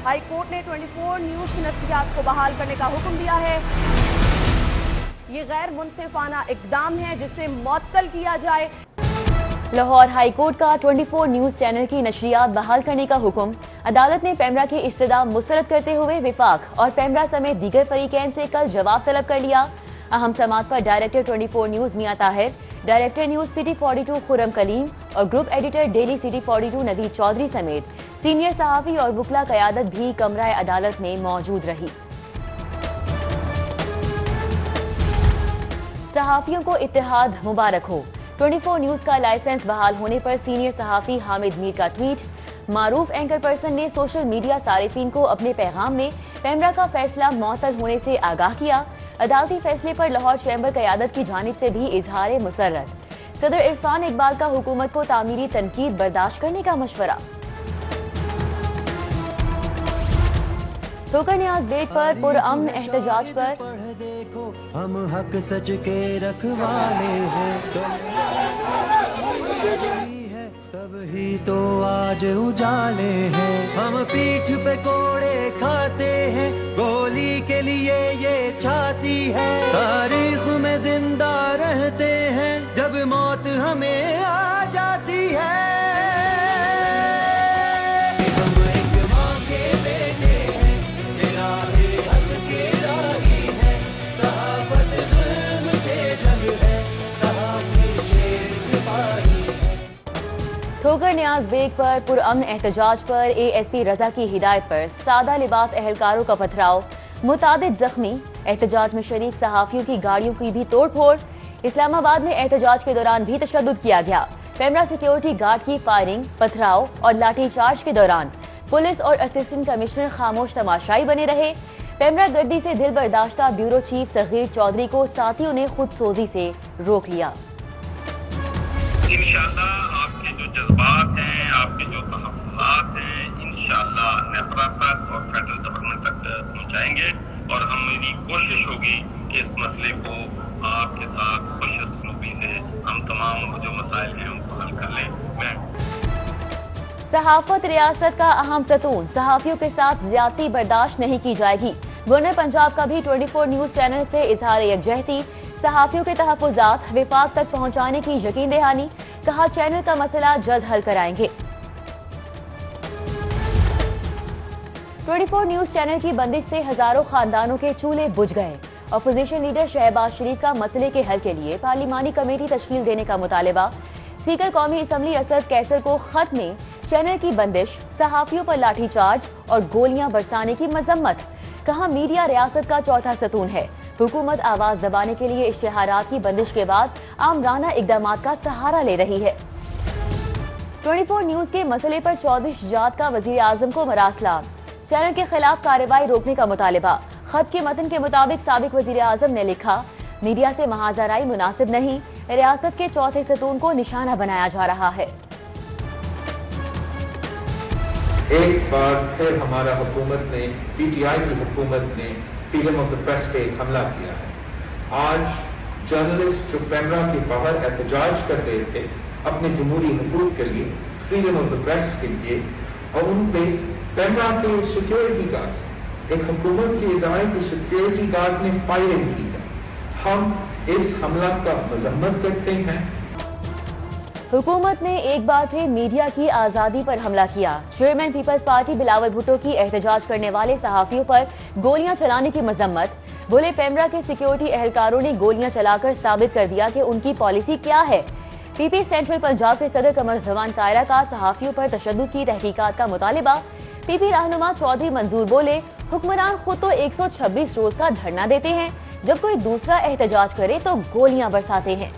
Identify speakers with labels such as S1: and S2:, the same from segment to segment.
S1: High court ने 24 news की नशरियात को बहाल करने का हुक्म दिया है। ये गैर मुनसिफाना इकदाम है जिसे मुअत्तल किया जाए।
S2: लाहौर हाई कोर्ट का 24 न्यूज चैनल की नशरियात बहाल करने का हुक्म। अदालत ने पेमरा की इस्तदा मुस्तरद करते हुए विफाक और पेमरा समेत दीगर फरीकैन से कल जवाब तलब कर लिया। अहम समात पर डायरेक्टर 24 न्यूज मियां Tahir, director news city 42 Khurram Kaleem और group editor daily city 42 Naveed Chaudhry समेत सीनियर सहाफी और वकला क़यादत भी कमरा अदालत में मौजूद रही। सहाफियों को इत्तेहाद मुबारक हो। 24 न्यूज का लाइसेंस बहाल होने पर सीनियर सहाफी हामिद मीर का ट्वीट। मारूफ एंकर पर्सन ने सोशल मीडिया सारिफीन को अपने पैगाम में पेमरा का फैसला मुअत्तल होने से आगाह किया। अदालती फैसले पर लाहौर चैम्बर क़यादत की जानिब से भी इजहार मुसर्रत। सदर इरफान इकबाल का हुकूमत को तामीरी तनकीद बर्दाश्त करने का मशवरा। ठोकर न्याज बेग पर पुरअमन एहतजाज पर
S3: देखो हम हक सच के रखवाले हैं, तब ही तो आज उजाले हैं। हम पीठ पे कोड़े खाते हैं, गोली के लिए ये छाती है। तारीख में जिंदा रहते हैं जब मौत हमें आ जाती है।
S2: ठोकर न्याज बेग पर पुरअमन एहतजाज पर ASP रजा की हिदायत पर सादा लिबास एहलकारों का पथराव, मुतादिद जख्मी। एहतजाज में शरीक सहाफियों की गाड़ियों की भी तोड़ फोड़। इस्लामाबाद में एहतजाज के दौरान भी तशद्दुद किया गया। पेमरा सिक्योरिटी गार्ड की फायरिंग, पथराव और लाठीचार्ज के दौरान पुलिस और असिस्टेंट कमिश्नर खामोश तमाशाई बने रहे। पेमरा गर्दी से दिल बर्दाश्ता ब्यूरो चीफ सगीर चौधरी को साथियों ने खुद सोजी से रोक लिया।
S4: इंशाअल्लाह आपके जो जज्बात हैं, आपके जो तहफ़्फ़ुज़ात हैं, इंशाअल्लाह नेपरा तक और फेडरल गवर्नमेंट तक पहुंचाएंगे और हमारी कोशिश होगी कि इस मसले को आपके साथ खुशअस्लूबी से हम तमाम जो मसाइल हैं उनको हल कर लें।
S2: सहाफत रियासत का अहम सतून, सहाफियों के साथ ज्यादती बर्दाश्त नहीं की जाएगी। गवर्नर पंजाब का भी 24 न्यूज चैनल से इजहार यकजहती। सहाफियों के तहफ़्फ़ुज़ात विफाक तक पहुंचाने की यकीन दहानी। कहा चैनल का मसला जल्द हल कराएंगे। 24 न्यूज चैनल की बंदिश से हजारों खानदानों के चूल्हे बुझ गए। अपोजिशन लीडर शहबाज शरीफ का मसले के हल के लिए पार्लिमानी कमेटी तश्कील देने का मुतालबा। स्पीकर कौमी असम्बली असद कैसर को खत में चैनल की बंदिश, सहाफियों पर लाठीचार्ज और गोलियां बरसाने की मजम्मत। कहा मीडिया रियासत का चौथा सतून है। हुकूमत आवाज दबाने के लिए इश्तिहारात की बंदिश के बाद आमराना इकदामात का सहारा ले रही है। 24 न्यूज के मसले पर चौधरी शुजात का वजीर आजम को मरासला। चैनल के खिलाफ कार्रवाई रोकने का मुतालबा। खत के मतन के मुताबिक साबिक वजीर आजम ने लिखा, मीडिया से महाजराई मुनासिब नहीं, रियासत के चौथे सतून को निशाना बनाया जा रहा है।
S5: एक बार फिर हमारा हुकूमत ने, PTI की हुकूमत ने फ्रीडम ऑफ द प्रेस पे हमला किया है। आज जर्नलिस्ट जो पेमरा के बाहर एहतजाज कर रहे थे अपने जमहूरी हुकूक के लिए, फ्रीडम ऑफ द प्रेस के लिए, और उन पे पेमरा के सिक्योरिटी गार्ड्स, एक हुकूमत की इदारे के सिक्योरिटी गार्ड्स ने फायरिंग की है। हम इस हमला का मजम्मत करते हैं।
S2: हुकूमत ने एक बार फिर मीडिया की आजादी पर हमला किया। चेयरमैन पीपल्स पार्टी बिलावल भुट्टो की एहतजाज करने वाले सहाफियों पर गोलियां चलाने की मजम्मत। बोले पेमरा के सिक्योरिटी एहलकारों ने गोलियां चलाकर साबित कर दिया कि उनकी पॉलिसी क्या है। PP सेंट्रल पंजाब के सदर कमर जमान कायरा का सहाफियों पर तशद्दुद की तहकीकात का मुतालिबा। PP रहनुमा चौधरी मंजूर बोले, हुक्मरान खुद तो 126 रोज का धरना देते हैं, जब कोई दूसरा एहतजाज करे तो गोलियां बरसाते हैं।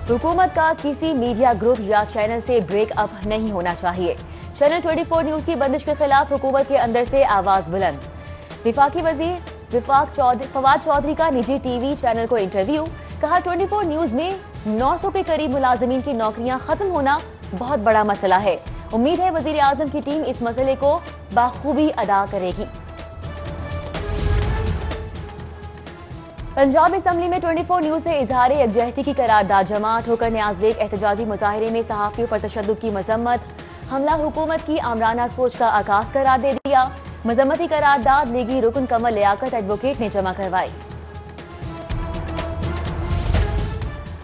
S2: हुकूमत का किसी मीडिया ग्रुप या चैनल से ब्रेक अप नहीं होना चाहिए। चैनल 24 न्यूज की बंदिश के खिलाफ हुकूमत के अंदर से आवाज बुलंद। विफाकी वजीर फवाद चौधरी का निजी टीवी चैनल को इंटरव्यू। कहा 24 न्यूज में 900 के करीब मुलाजिमीन की नौकरियां खत्म होना बहुत बड़ा मसला है। उम्मीद है वजीर आजम की टीम इस मसले को बाखूबी अदा करेगी। पंजाब असम्बली में 24 न्यूज से इजहार यकजहती की करारदाद जमा। ठोकर न्याज बेग एहतजाजी मुजाहरे में सहाफियों पर तशद्दुद की मजम्मत। हमला हुकूमत की आमराना सोच का आगाज करार दे दिया। मजम्मती करारदाद लीगी रुकन कमल लियाकत एडवोकेट ने जमा करवाई।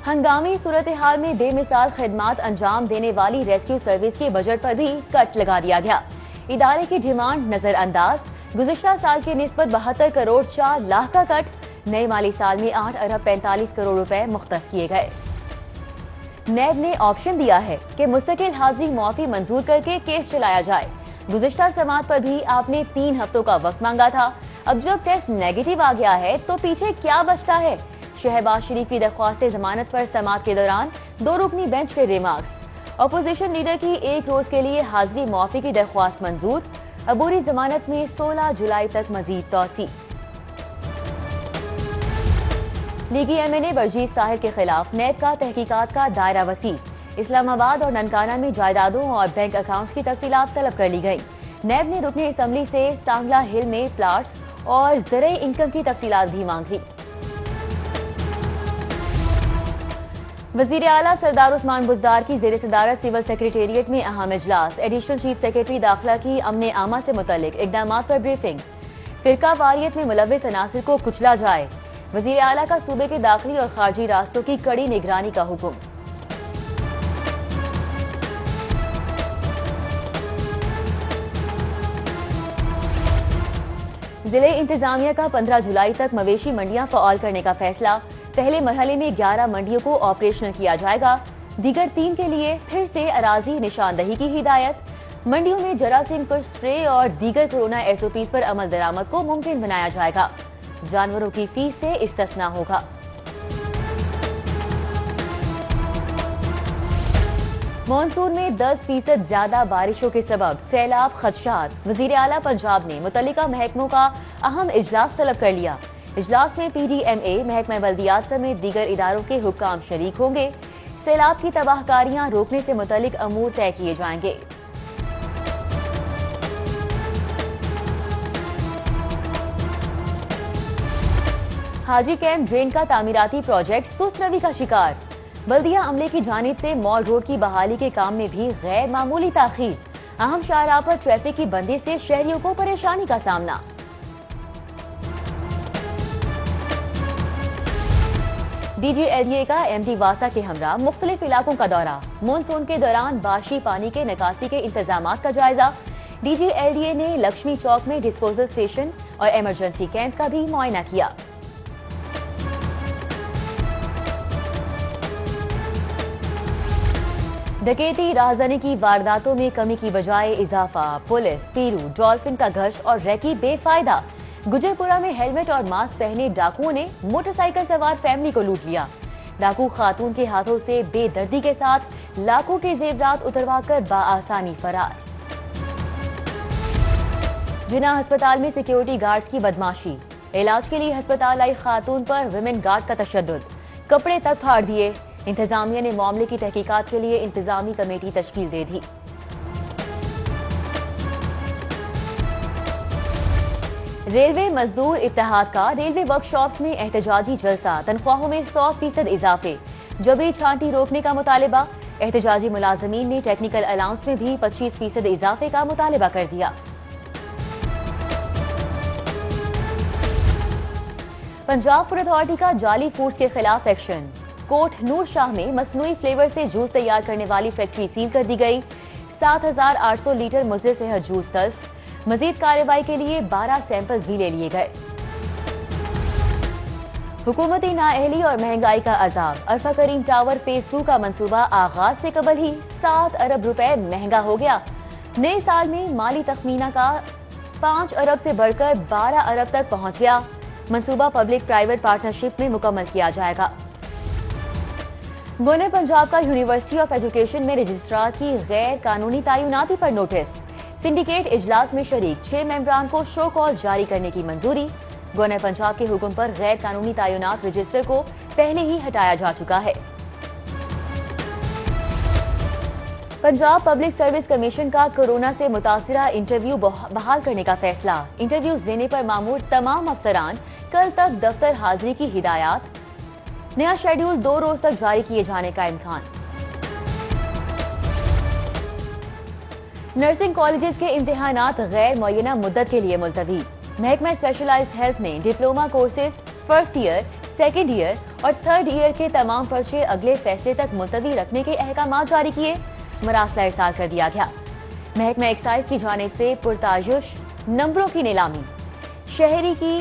S2: हंगामी सूरत हाल में बेमिसाल खिदमात अंजाम देने वाली रेस्क्यू सर्विस के बजट पर भी कट लगा दिया गया। इदारे की डिमांड नजरअंदाज। गुज़िश्ता साल के निस्बत 72 करोड़ 4 लाख का कट। नए माली साल में 8 अरब 45 करोड़ रुपए मुख्तस किए गए। नैब ने ऑप्शन दिया है कि मुस्तकिल हाजिरी मुआफी मंजूर करके केस चलाया जाए। गुज़िश्ता समात पर भी आपने 3 हफ्तों का वक्त मांगा था। अब जब टेस्ट नेगेटिव आ गया है तो पीछे क्या बचता है? शहबाज शरीफ की दरख्वास्त जमानत पर समात के दौरान 2 रुकनी बेंच के रिमार्क्स। अपोजिशन लीडर की 1 रोज के लिए हाजिरी मुआफी की दरख्वास्त मंजूर। अबूरी जमानत में 16 जुलाई तक मजीद तौसी। लीगी एमएनए वर्जीस ताहिर के खिलाफ नैब का तहकीकात का दायरा वसी। इस्लामाबाद और ननकाना में जायदादों और बैंक अकाउंट्स की तफसीलात तलब कर ली गई। नैब ने रुकनी असम्बली से सांगला हिल में प्लाट्स और ज़राई इनकम की तफसीलात भी मांग ली। वज़ीर आला सरदार उस्मान बुज़दार की ज़ेर सदारत सिविल सेक्रेटेरिएट में अहम इजलास। एडिशनल चीफ सेक्रेटरी दाखिला की अमन आमा से मुतल्लिक इक़दामात पर ब्रीफिंग। फिरका वारियत में मुलव्विस अनासिर को कुचला जाए। वज़ीर आला का सूबे के दाखिली और खारजी रास्तों की कड़ी निगरानी का हुक्म। जिले इंतजामिया का 15 जुलाई तक मवेशी मंडियां फ़आल करने का फैसला। पहले मरहले में 11 मंडियों को ऑपरेशनल किया जाएगा। दीगर 3 के लिए फिर से अराजी निशानदही की हिदायत। मंडियों में जरासीम कश स्प्रे और दीगर कोरोना एसओपीज पर अमल दरामद को मुमकिन बनाया जाएगा। जानवरों की फीस से इस्तिस्ना होगा। मॉनसून में 10% ज्यादा बारिशों के सबब सैलाब खदशात। वजीर आला पंजाब ने मुतल्लिका महकमों का अहम इजलास तलब कर लिया। इजलास में PDMA, महकमा बल्दियात समेत दीगर इदारों के हुक्काम शरीक होंगे। सैलाब की तबाहकारियां रोकने से मुतल्लिक अमूर तय किए जाएंगे। हाजी कैंप ड्रेन का तामीराती प्रोजेक्ट सुस्त रवि का शिकार। बल्दिया अमले की जानिब से मॉल रोड की बहाली के काम में भी गैर मामूली ताखीर। अहम शाहराह पर ट्रैफिक की बंदी से शहरियों को परेशानी का सामना। DGLDA का MD वासा के हमरा मुख्तलिफ इलाकों का दौरा। मानसून के दौरान बारिशी पानी के निकासी के इंतजाम का जायजा। DGLDA ने लक्ष्मी चौक में डिस्पोजल स्टेशन और इमरजेंसी कैंप का भी मुआयना किया। डकैती राहज़नी की वारदातों में कमी की बजाय इजाफा। पुलिस, पीरू, डॉल्फिन का गश्त और रैकी बेफायदा। गुजरपुरा में हेलमेट और मास्क पहने डाकुओं ने मोटरसाइकिल सवार फैमिली को लूट लिया। डाकू खातून के हाथों से बेदर्दी के साथ लाखों के जेवरात उतरवाकर बाआसानी फरार। जिना अस्पताल में सिक्योरिटी गार्ड्स की बदमाशी। इलाज के लिए अस्पताल आई खातून पर विमेन गार्ड का तशद्दुद। कपड़े तक फाड़ दिए। इंतजामिया ने मामले की तहकीकात के लिए इंतजामी कमेटी तश्कील दे दी। रेलवे मजदूर इत्तेहाद का रेलवे वर्कशॉप्स में एहतजाजी जलसा। तनख्वाहों में 100% इजाफे। जबरी छांटी रोकने का मुतालिबा। एहतजाजी मुलाजमीन ने टेक्निकल अलाउंस में भी 25% इजाफे का मुतालिबा कर दिया। पंजाब फूड अथॉरिटी का जाली फूड्स के खिलाफ एक्शन। कोट नूर शाह में मसनूई फ्लेवर से जूस तैयार करने वाली फैक्ट्री सील कर दी गई। 7,800 लीटर मुज़र सेहत जूस तल्फ। मजीद कार्रवाई के लिए 12 सैंपल्स भी ले लिए गए। हुकूमती नाअहली और महंगाई का अजाब। अरफा करीम टावर फेज 2 का मंसूबा आगाज से कबल ही 7 अरब रुपए महंगा हो गया। नए साल में माली तखमीना का 5 अरब से बढ़कर 12 अरब तक पहुंच गया। मंसूबा पब्लिक प्राइवेट पार्टनरशिप में मुकम्मल किया जाएगा। गवर्नर पंजाब का यूनिवर्सिटी ऑफ एजुकेशन में रजिस्ट्रार की गैर कानूनी तैनाती पर नोटिस। सिंडिकेट इजलास में शरीक 6 मेंबरान को शो कॉज जारी करने की मंजूरी। गवर्नर पंजाब के हुक्म पर गैर कानूनी तैनात रजिस्टर को पहले ही हटाया जा चुका है। पंजाब पब्लिक सर्विस कमीशन का कोरोना से मुतासिरा इंटरव्यू बहाल करने का फैसला। इंटरव्यूज देने पर मामूर तमाम अफसरान कल तक दफ्तर हाजिरी की हिदायत, नया शेड्यूल 2 रोज तक जारी किए जाने का इम्कान। नर्सिंग कॉलेजेस के इम्तिहानात गैर मुअय्यना मुद्दत के लिए मुलतवी। महकमा स्पेशलाइज्ड हेल्थ ने diploma courses first year, second year और थर्ड ईयर के तमाम पर्चे अगले फैसले तक मुलतवी रखने के अहकाम जारी किए। मरासला इरसाल कर दिया गया। महकमा एक्साइज की जानिब से पुरताजुश नंबरों की नीलामी। शहरी की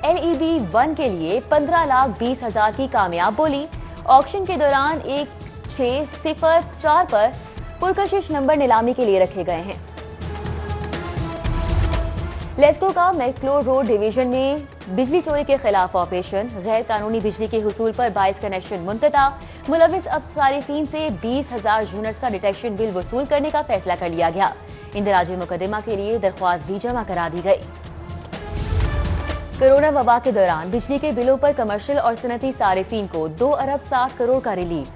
S2: LED 1 के लिए 15,20,000 की कामयाब बोली। ऑक्शन के दौरान 1604 पर पुरकशिश नंबर नीलामी के लिए रखे गए हैं। लेस्को का मैक्लोर रोड डिवीजन में बिजली चोरी के खिलाफ ऑपरेशन। गैर कानूनी बिजली के हुसूल पर 22 कनेक्शन मुनक़ता। मुलविस सारिफीन से 20,000 यूनिट्स का डिटेक्शन बिल वसूल करने का फैसला कर लिया गया। इंदराज मुकदमा के लिए दरख्वास्त भी जमा करा दी गई। कोरोना वबा के दौरान बिजली के बिलों पर कमर्शियल और सनती सारिफीन को 2 अरब 60 करोड़ का रिलीफ।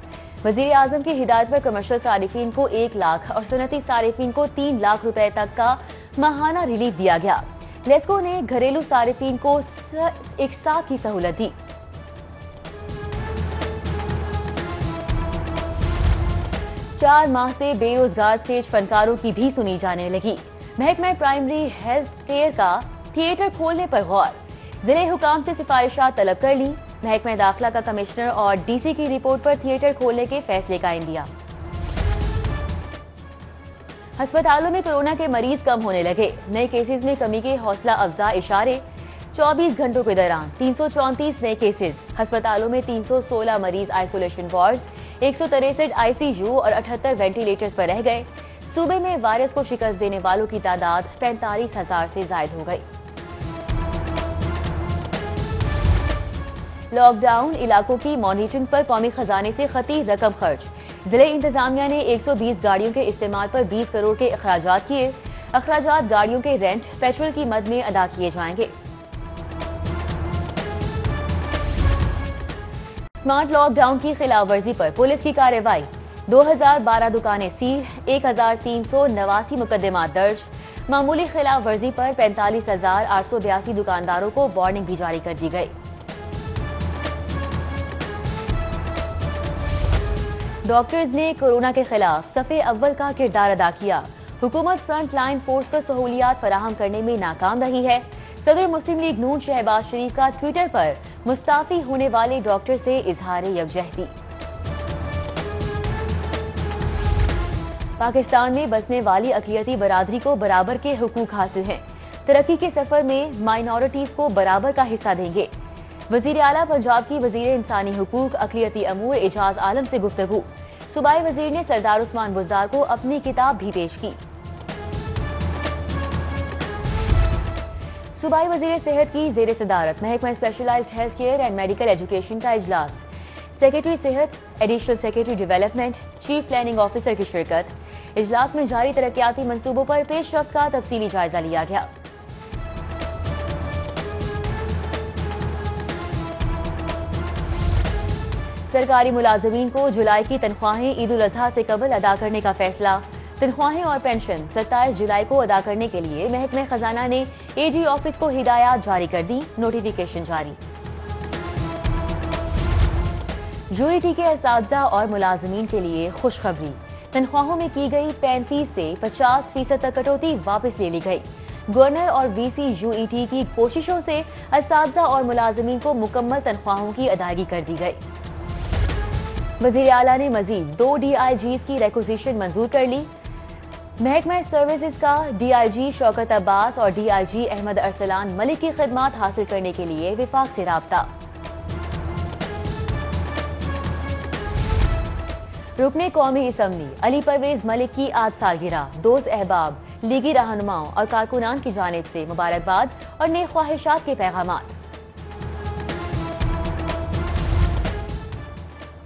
S2: वजीर आजम की हिदायत पर कमर्शियल सारिफीन को 1 लाख और सनती सारिफीन को 3 लाख रुपए तक का माहाना रिलीफ दिया गया। लेस्को ने घरेलू सारिफीन को एक साथ की सहूलत दी। चार माह से बेरोजगार स्टेज फनकारों की भी सुनी जाने लगी। महकमा प्राइमरी हेल्थ केयर का थिएटर खोलने पर गौर। जिले हुकाम से सिफारिशात तलब कर ली। महकमा दाखिला का कमिश्नर और DC की रिपोर्ट पर थिएटर खोलने के फैसले का इंदिया। अस्पतालों में कोरोना के मरीज कम होने लगे। नए केसेस में कमी के हौसला अफजा इशारे। 24 घंटों के दौरान 334 नए केसेस। अस्पतालों में 316 मरीज आइसोलेशन वार्ड्स, 163 ICU और 78 वेंटिलेटर्स पर रह गए। सूबे में वायरस को शिकस्त देने वालों की तादाद 45,000 से जायद हो गई। लॉकडाउन इलाकों की मॉनिटरिंग पर कौमी खजाने से खती रकम खर्च। जिले इंतजामिया ने 120 गाड़ियों के इस्तेमाल पर 20 करोड़ के अखराजात किए। अखराजात गाड़ियों के रेंट, पेट्रोल की मद में अदा किए जाएंगे। स्मार्ट लॉकडाउन की खिलाफ वर्जी पर पुलिस की कार्रवाई। 2012 दुकानें सील, 1389 मुकदमात दर्ज। मामूली खिलाफ वर्जी पर 45,882 दुकानदारों को वार्निंग भी जारी कर दी गई। डॉक्टर्स ने कोरोना के खिलाफ सफ़े अव्वल का किरदार अदा किया। हुकूमत फ्रंट लाइन फोर्स को सहूलियात फराहम करने में नाकाम रही है। सदर मुस्लिम लीग नून शहबाज शरीफ का ट्विटर पर मुस्ताफी होने वाले डॉक्टर से इजहार यकजहती। पाकिस्तान में बसने वाली अक़लियती बरादरी को बराबर के हुकूक हासिल हैं। तरक्की के सफर में माइनॉरिटीज को बराबर का हिस्सा देंगे। वजीर आला पंजाब की वजीर इंसानी हुकूक अक़लियती अमूर एजाज आलम से गुफ्तगू। सूबाई वजीर ने सरदार उस्मान बुज़दार को अपनी किताब भी पेश की। सूबाई वजीर सेहत की जेर सदारत महकमा specialised health care and medical education का इजलास। सेक्रेटरी सेहत, additional secretary development, chief planning officer की शिरकत। इजलास में जारी तरक्याती मंसूबों पर पेशरफ्त का तफसीली जायजा लिया गया। सरकारी मुलाजमीन को जुलाई की तनख्वाहें ईद उल अजहा से कबल अदा करने का फैसला। तनख्वाहें और पेंशन 27 जुलाई को अदा करने के लिए महकमा खजाना ने AG ऑफिस को हिदायत जारी कर दी। नोटिफिकेशन जारी। UET के असातिज़ा और मुलाजमीन के लिए खुशखबरी। तनख्वाहों में की गई 35 से 50% तक कटौती वापस ले ली गई। गवर्नर और VC UET की कोशिशों से असातिज़ा और मुलाजमीन को मुकम्मल तनख्वाहों की अदायगी कर दी गई। वज़ीर आला ने मजीद 2 DIGs की रिक्विजिशन मंजूर कर ली। महकमा सर्विसेज का DIG शौकत अब्बास और DIG अहमद अरसलान मलिक की खिदमात हासिल करने के लिए विफाक से राब्ता। रुकने कौमी असम्बली अली परवेज मलिक की आज सालगिरह। दोस्त अहबाब, लीगी रहनुमाओं और कारकुनान की जानिब से मुबारकबाद और नेक ख्वाहिशात के पैगामात।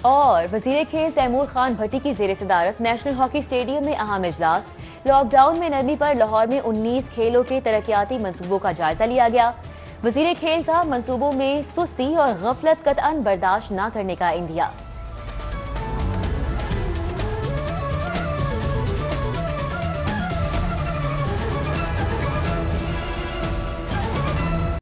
S2: और वजीर खेल तैमूर खान भट्टी की जेर सदारत नेशनल हॉकी स्टेडियम में अहम इजलास। लॉकडाउन में नरमी पर लाहौर में 19 खेलों के तरक्याती मंसूबों का जायजा लिया गया। वजीर खेल का मंसूबों में सुस्ती और गफलत कतअन बर्दाश्त न करने का इंदिया।